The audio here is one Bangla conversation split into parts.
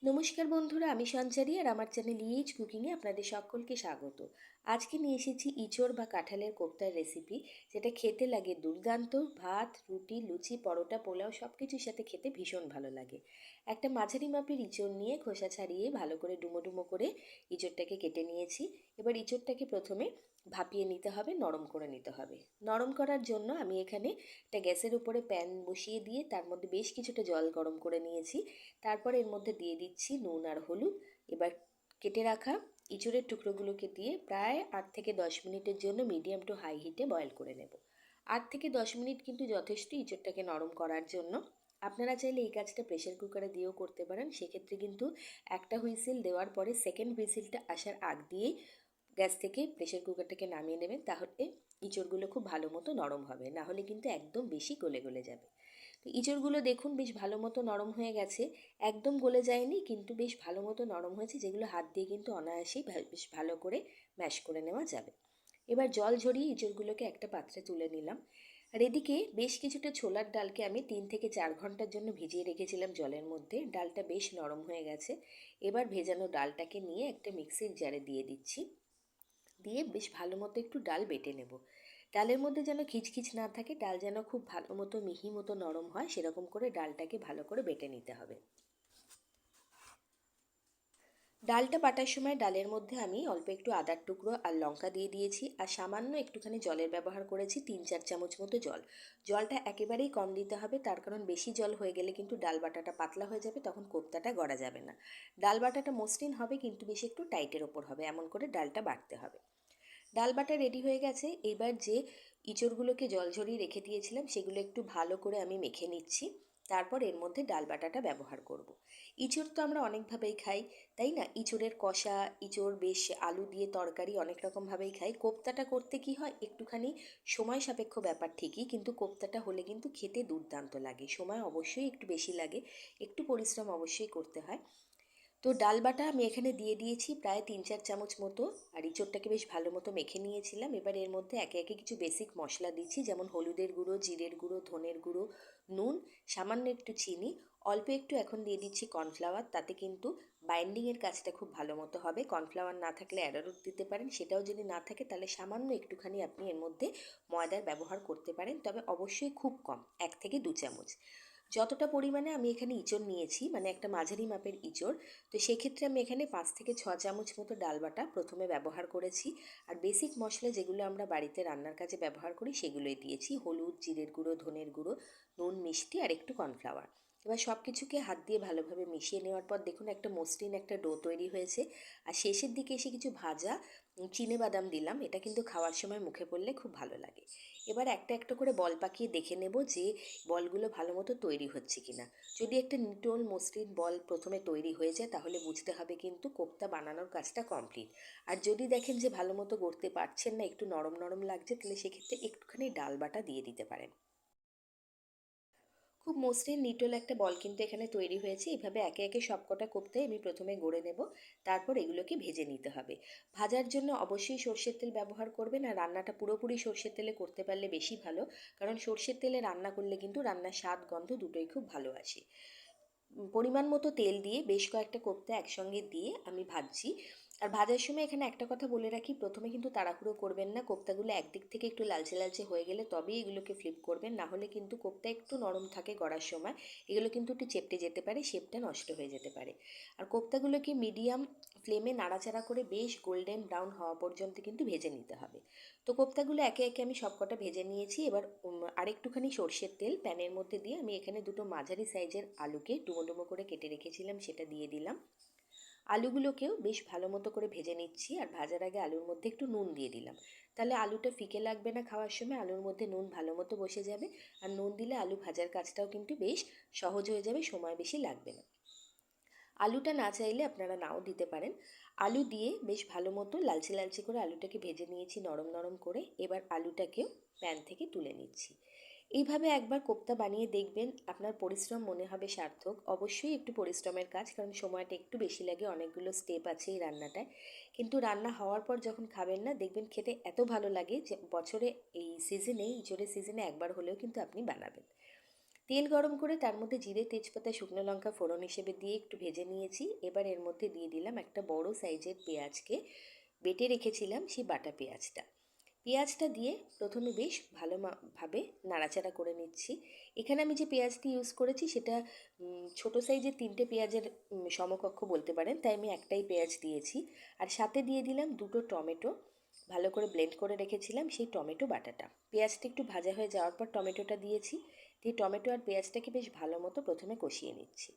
নমস্কার বন্ধুরা, আমি সঞ্চারী আর আমার চ্যানেল ইএইচ কুকিংয়ে আপনাদের সকলকে স্বাগত। আজকে নিয়ে এসেছি ইঁচড় বা কাঁঠালের কোপ্তার রেসিপি, যেটা খেতে লাগে দুর্দান্ত। ভাত, রুটি, লুচি, পরোটা, পোলাও সব কিছুর সাথে খেতে ভীষণ ভালো লাগে। একটা মাঝারি মাপের ইঁচড় নিয়ে খোসা ছাড়িয়ে ভালো করে ডুমো ডুমো করে ইঁচড়টাকে কেটে নিয়েছি। এবার ইঁচড়টাকে প্রথমে ভাপিয়ে নিতে হবে, নরম করে নিতে হবে। নরম করার জন্য আমি এখানে একটা গ্যাসের উপরে প্যান বসিয়ে দিয়ে তার মধ্যে বেশ কিছুটা জল গরম করে নিয়েছি। তারপর এর মধ্যে দিয়ে দিচ্ছি নুন আর হলুদ। এবার কেটে রাখা ইঁচড়ের টুকরোগুলোকে দিয়ে প্রায় 8 থেকে 10 মিনিটের জন্য মিডিয়াম টু হাই হিটে বয়েল করে নেব। 8 থেকে 10 মিনিট কিন্তু যথেষ্ট ইঁচড়টাকে নরম করার জন্য। আপনারা চাইলে এই কাজটা প্রেশার কুকারে দিয়েও করতে পারেন। সেক্ষেত্রে কিন্তু একটা হুইসেল দেওয়ার পরে সেকেন্ড হুইসেলটা আসার আগ দিয়েই গ্যাস থেকে প্রেশার কুকারটাকে নামিয়ে নেবেন, তাহলে ইঁচড়গুলো খুব ভালো মতো নরম হবে, না হলে কিন্তু একদম বেশি গলে গলে যাবে। তো ইঁচড়গুলো দেখুন বেশ ভালো মতো নরম হয়ে গেছে। একদম গলে যায়নি, কিন্তু বেশ ভালো মতো নরম হয়েছে, যেগুলো হাত দিয়ে কিন্তু অনায়াসেই বেশ ভালো করে ম্যাশ করে নেওয়া যাবে। এবার জল ঝরিয়ে ইঁচড়গুলোকে একটা পাত্রে তুলে নিলাম। আর এদিকে বেশ কিছুটা ছোলার ডালকে আমি 3 থেকে 4 ঘন্টার জন্য ভিজিয়ে রেখেছিলাম জলের মধ্যে। ডালটা বেশ নরম হয়ে গেছে। এবার ভেজানো ডালটাকে নিয়ে একটা মিক্সির জারে দিয়ে দিচ্ছি। দিয়ে বেশ ভালো মতো একটু ডাল বেটে নেব। ডালের মধ্যে যেন খিচখিচ না থাকে, ডাল যেন খুব ভালো মতো মিহি মতো নরম হয়, সেরকম করে ডালটাকে ভালো করে বেটে নিতে হবে। ডালটা বাটার সময় ডালের মধ্যে আমি অল্প একটু আদার টুকরো আর লঙ্কা দিয়ে দিয়েছি, আর সামান্য একটুখানি জলের ব্যবহার করেছি, 3-4 চামচ মতো জল। জলটা একেবারেই কম দিতে হবে, তার কারণ বেশি জল হয়ে গেলে কিন্তু ডাল বাটাটা পাতলা হয়ে যাবে, তখন কোপ্তাটা গড়া যাবে না। ডাল বাটাটা মসৃণ হবে, কিন্তু বেশি একটু টাইটের ওপর হবে, এমন করে ডালটা বাটতে হবে। ডাল বাটা রেডি হয়ে গেছে। এবার যে ইঁচড়গুলোকে জল ঝরিয়ে রেখে দিয়েছিলাম সেগুলো একটু ভালো করে আমি মেখে নিচ্ছি। তারপর এর মধ্যে ডাল বাটাটা ব্যবহার করব। ইঁচড় তো আমরা অনেকভাবেই খাই, তাই না? ইঁচড়ের কষা, ইঁচড় বেশ আলু দিয়ে তরকারি অনেক রকমভাবেই খাই। কোপ্তাটা করতে কি হয়, একটুখানি সময় সাপেক্ষ ব্যাপার ঠিকই, কিন্তু কোপ্তাটা হলে কিন্তু খেতে দুর্দান্ত লাগে। সময় অবশ্যই একটু বেশি লাগে, একটু পরিশ্রম অবশ্যই করতে হয়। তো ডাল বাটা আমি এখানে দিয়ে দিয়েছি প্রায় 3-4 চামচ মতো। আর ইঁচড়টাকে বেশ ভালো মতো মেখে নিয়েছিলাম। এবার এর মধ্যে একে একে কিছু বেসিক মশলা দিচ্ছি, যেমন হলুদের গুঁড়ো, জিরের গুঁড়ো, ধনের গুঁড়ো, নুন, সামান্য একটু চিনি, অল্প একটু এখন দিয়ে দিচ্ছি কর্নফ্লাওয়ার। তাতে কিন্তু বাইন্ডিংয়ের কাজটা খুব ভালো মতো হবে। কর্নফ্লাওয়ার না থাকলে অ্যারারুট দিতে পারেন, সেটাও যদি না থাকে তাহলে সামান্য একটুখানি আপনি এর মধ্যে ময়দার ব্যবহার করতে পারেন, তবে অবশ্যই খুব কম, 1 থেকে 2 চামচ। যতটা পরিমাণে আমি এখানে ইঁচড় নিয়েছি, মানে একটা মাঝারি মাপের ইঁচড়, তো সেক্ষেত্রে আমি এখানে 5 থেকে 6 চামচ মতো ডাল বাটা প্রথমে ব্যবহার করেছি। আর বেসিক মশলা যেগুলো আমরা বাড়িতে রান্নার কাজে ব্যবহার করি সেগুলোই দিয়েছি: হলুদ, জিরের গুঁড়ো, ধনের গুঁড়ো, নুন, মিষ্টি আর একটু কর্নফ্লাওয়ার। এবার সব কিছুকে হাত দিয়ে ভালোভাবে মিশিয়ে নেওয়ার পর দেখুন একটা মসৃণ একটা ডো তৈরি হয়েছে। আর শেষের দিকে এসে কিছু ভাজা চিনে বাদাম দিলাম, এটা কিন্তু খাওয়ার সময় মুখে পড়লে খুব ভালো লাগে। এবার একটা একটা করে বল পাকিয়ে দেখে নেব যে বলগুলো ভালো মতো তৈরি হচ্ছে কিনা। যদি একটা নিটোল মসৃণ বল প্রথমে তৈরি হয়ে যায়, তাহলে বুঝতে হবে কিন্তু কোপ্তা বানানোর কাজটা কমপ্লিট। আর যদি দেখেন যে ভালো মতো গড়তে পারছেন না, একটু নরম নরম লাগছে, তাহলে সেক্ষেত্রে একটুখানি ডাল বাটা দিয়ে দিতে পারেন। খুব মসৃণ নিটোল একটা বল কিন্তু এখানে তৈরি হয়েছে। এভাবে একে একে সবকটা কোপ্তাই আমি প্রথমে গড়ে নেব, তারপর এগুলোকে ভেজে নিতে হবে। ভাজার জন্য অবশ্যই সর্ষের তেল ব্যবহার করবেন, আর রান্নাটা পুরোপুরি সর্ষের তেলে করতে পারলে বেশি ভালো, কারণ সর্ষের তেলে রান্না করলে কিন্তু রান্নার স্বাদ গন্ধ দুটোই খুব ভালো আসে। পরিমাণ মতো তেল দিয়ে বেশ কয়েকটা কোপ্তা একসঙ্গে দিয়ে আমি ভাজছি। আর ভাজার সময় এখানে একটা কথা বলে রাখি, প্রথমে কিন্তু তাড়াহুড়ো করবেন না। কোপ্তাগুলো একদিক থেকে একটু লালচে লালচে হয়ে গেলে তবেই এগুলোকে ফ্লিপ করবেন, না হলে কিন্তু কোপ্তা একটু নরম থাকে গড়ার সময়, এগুলো কিন্তু একটু চেপটে যেতে পারে, শেপটা নষ্ট হয়ে যেতে পারে। আর কোপ্তাগুলোকে মিডিয়াম ফ্লেমে নাড়াচাড়া করে বেশ গোল্ডেন ব্রাউন হওয়া পর্যন্ত কিন্তু ভেজে নিতে হবে। তো কোপ্তাগুলো একে একে আমি সবকটা ভেজে নিয়েছি। এবার আরেকটুখানি সর্ষের তেল প্যানের মধ্যে দিয়ে আমি এখানে দুটো মাঝারি সাইজের আলুকে ডুমো ডুমো করে কেটে রেখেছিলাম, সেটা দিয়ে দিলাম। আলুগুলোকেও বেশ ভালো মতো করে ভেজে নিচ্ছি, আর ভাজার আগে আলুর মধ্যে একটু নুন দিয়ে দিলাম। তাহলে আলুটা ফিকে লাগবে না, খাওয়ার সময় আলুর মধ্যে নুন ভালো মতো বসে যাবে। আর নুন দিলে আলু ভাজার কাজটাও কিন্তু বেশ সহজ হয়ে যাবে, সময় বেশি লাগবে না। আলুটা না চাইলে আপনারা নাও দিতে পারেন। আলু দিয়ে বেশ ভালো মতো লালচে লালচে করে আলুটাকে ভেজে নিয়েছি নরম নরম করে। এবার আলুটাকেও প্যান থেকে তুলে নিচ্ছি। এইভাবে একবার কোপ্তা বানিয়ে দেখবেন, আপনার পরিশ্রম মনে হবে সার্থক। অবশ্যই একটু পরিশ্রমের কাজ, কারণ সময়টা একটু বেশি লাগে, অনেকগুলো স্টেপ আছে এই রান্নাটায়। কিন্তু রান্না হওয়ার পর যখন খাবেন না, দেখবেন খেতে এত ভালো লাগে যে বছরে এই সিজনে, ইঁচড়ের সিজনে একবার হলেও কিন্তু আপনি বানাবেন। তেল গরম করে তার মধ্যে জিরে, তেজপাতা, শুকনো লঙ্কা ফোড়ন হিসেবে দিয়ে একটু ভেজে নিয়েছি। এবার এর মধ্যে দিয়ে দিলাম একটা বড় সাইজের পেঁয়াজকে বেটে রেখেছিলাম, সেই বাটা পেঁয়াজটা। পেঁয়াজটা দিয়ে প্রথমে বেশ ভাবে নাড়াচাড়া করে নিচ্ছি। এখানে আমি যে পেঁয়াজটি ইউজ করেছি সেটা ছোট সাইজের 3টে পেঁয়াজের সমকক্ষ বলতে পারেন, তাই আমি একটাই পেঁয়াজ দিয়েছি। আর সাথে দিয়ে দিলাম 2টো টমেটো, ভালো করে ব্লেন্ড করে রেখেছিলাম সেই টমেটো বাটাটা। পেঁয়াজটা একটু ভাজা হয়ে যাওয়ার পর টমেটোটা দিয়েছি। দিয়ে টমেটো আর পেঁয়াজটাকে বেশ ভালো মতো প্রথমে কষিয়ে নিচ্ছি।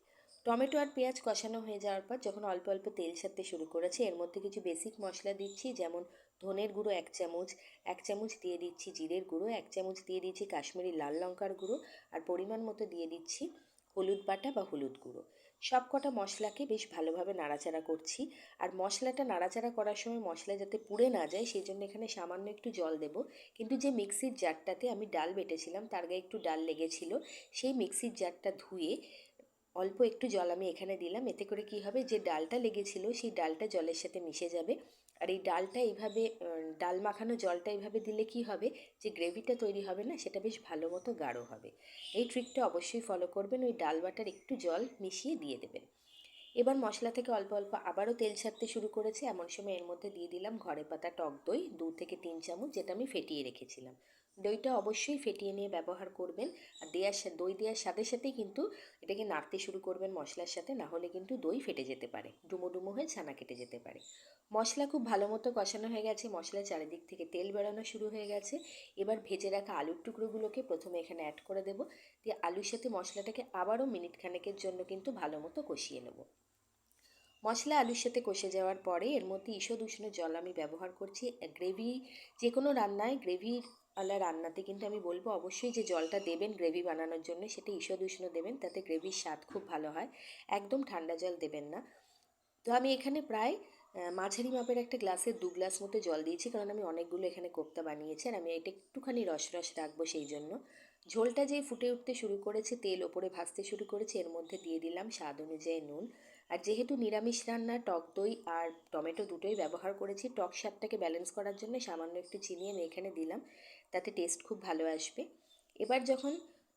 টমেটো আর পেঁয়াজ কষানো হয়ে যাওয়ার পর যখন অল্প অল্প তেল ছাড়তে শুরু করেছে, এর মধ্যে কিছু বেসিক মশলা দিচ্ছি, যেমন ধনের গুঁড়ো 1 চামচ, 1 চামচ দিয়ে দিচ্ছি জিরের গুঁড়ো, 1 চামচ দিয়ে দিচ্ছি কাশ্মীরি লাল লঙ্কার গুঁড়ো, আর পরিমাণ মতো দিয়ে দিচ্ছি হলুদ বাটা বা হলুদ গুঁড়ো। সব কটা মশলাকে বেশ ভালোভাবে নাড়াচাড়া করছি। আর মশলাটা নাড়াচাড়া করার সময় মশলা যাতে পুড়ে না যায় সেই জন্য এখানে সামান্য একটু জল দেব। কিন্তু যে মিক্সির জারটাতে আমি ডাল বেটেছিলাম তার গায়ে একটু ডাল লেগেছিল, সেই মিক্সির জারটা ধুয়ে অল্প একটু জল আমি এখানে দিলাম। এতে করে কি হবে, যে ডালটা লেগেছিল সেই ডালটা জলের সাথে মিশে যাবে। আর এই ডালটা এইভাবে ডাল মাখানো জলটা এইভাবে দিলে কি হবে, যে গ্রেভিটা তৈরি হবে না সেটা বেশ ভালো মতো গাঢ় হবে। এই ট্রিকটা অবশ্যই ফলো করবেন। ওই ডাল বাটার একটু জল মিশিয়ে দিয়ে দেবেন। এবার মশলা থেকে অল্প অল্প আবারও তেল ছাড়তে শুরু করেছে। এমন সময় এর মধ্যে দিয়ে দিলাম ঘরে পাতা টক দই 2 থেকে 3 চামচ, যেটা আমি ফেটিয়ে রেখেছিলাম। দইটা অবশ্যই ফেটিয়ে নিয়ে ব্যবহার করবেন। আর দই দেওয়ার সাথে সাথেই কিন্তু এটাকে নাড়তে শুরু করবেন মশলার সাথে, না হলে কিন্তু দই ফেটে যেতে পারে, ডুমো ডুমো হয়ে ছানা কেটে যেতে পারে। মশলা খুব ভালো মতো কষানো হয়ে গেছে, মশলার চারিদিক থেকে তেল বেরোনো শুরু হয়ে গেছে। এবার ভেজে রাখা আলুর টুকরোগুলোকে প্রথমে এখানে অ্যাড করে দেবো। দিয়ে আলুর সাথে মশলাটাকে আবারও মিনিট খানেকের জন্য কিন্তু ভালো মতো কষিয়ে নেব। মশলা আলুর সাথে কষে যাওয়ার পরে এর মধ্যে ঈষৎ উষ্ণ জল আমি ব্যবহার করছি। গ্রেভি, যে কোনো রান্নায় গ্রেভিওয়ালা রান্নাতে কিন্তু আমি বলবো অবশ্যই যে জলটা দেবেন গ্রেভি বানানোর জন্য সেটা ঈষৎ উষ্ণ দেবেন, তাতে গ্রেভির স্বাদ খুব ভালো হয়। একদম ঠান্ডা জল দেবেন না। তো আমি এখানে প্রায় মাঝারি মাপের একটা গ্লাসের 2 গ্লাস মতো জল দিয়েছি, কারণ আমি অনেকগুলো এখানে কোপ্তা বানিয়েছি আর আমি এটা একটুখানি রস রস রাখবো সেই জন্য। ঝোলটা যেই ফুটে উঠতে শুরু করেছে, তেল ওপরে ভাসতে শুরু করেছে, এর মধ্যে দিয়ে দিলাম স্বাদ অনুযায়ী নুন। আর যেহেতু নিরামিষ রান্না, টক দই আর টমেটো দুটোই ব্যবহার করেছি, টক স্বাদটাকে ব্যালেন্স করার জন্য সামান্য একটু চিনি আমি এখানে দিলাম, তাতে টেস্ট খুব ভালো আসবে। এবার যখন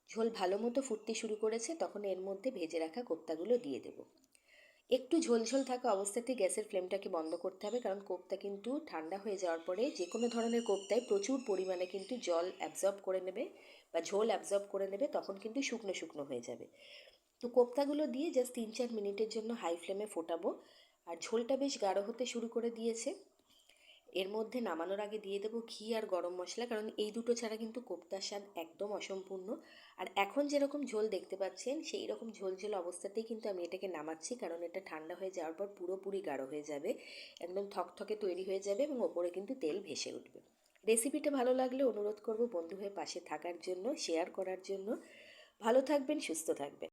ঝোল ভালো মতো ফুটতে শুরু করেছে তখন এর মধ্যে ভেজে রাখা কোপ্তাগুলো দিয়ে দেবো। একটু ঝোলঝোল থাকা অবস্থাতেই গ্যাসের ফ্লেমটাকে বন্ধ করতে হবে, কারণ কোপ্তা কিন্তু ঠান্ডা হয়ে যাওয়ার পরে যে কোনো ধরনের কোপ্তায় প্রচুর পরিমাণে কিন্তু জল অ্যাবজর্ব করে নেবে বা ঝোল অ্যাবজর্ব করে নেবে, তখন কিন্তু শুকনো শুকনো হয়ে যাবে। তো কোপ্তাগুলো দিয়ে জাস্ট 3-4 মিনিটের জন্য হাই ফ্লেমে ফোটাবো। আর ঝোলটা বেশ গাঢ় হতে শুরু করে দিয়েছে। এর মধ্যে নামানোর আগে দিয়ে দেবো ঘি আর গরম মশলা, কারণ এই দুটো ছাড়া কিন্তু কোপ্তার স্বাদ একদম অসম্পূর্ণ। আর এখন যেরকম ঝোল দেখতে পাচ্ছেন সেই রকম ঝোল ঝোল অবস্থাতেই কিন্তু আমি এটাকে নামাচ্ছি, কারণ এটা ঠান্ডা হয়ে যাওয়ার পর পুরোপুরি গাঢ় হয়ে যাবে, একদম থকথকে তৈরি হয়ে যাবে এবং ওপরে কিন্তু তেল ভেসে উঠবে। রেসিপিটা ভালো লাগলে অনুরোধ করব বন্ধু হয়ে পাশে থাকার জন্য, শেয়ার করার জন্য। ভালো থাকবেন, সুস্থ থাকবেন।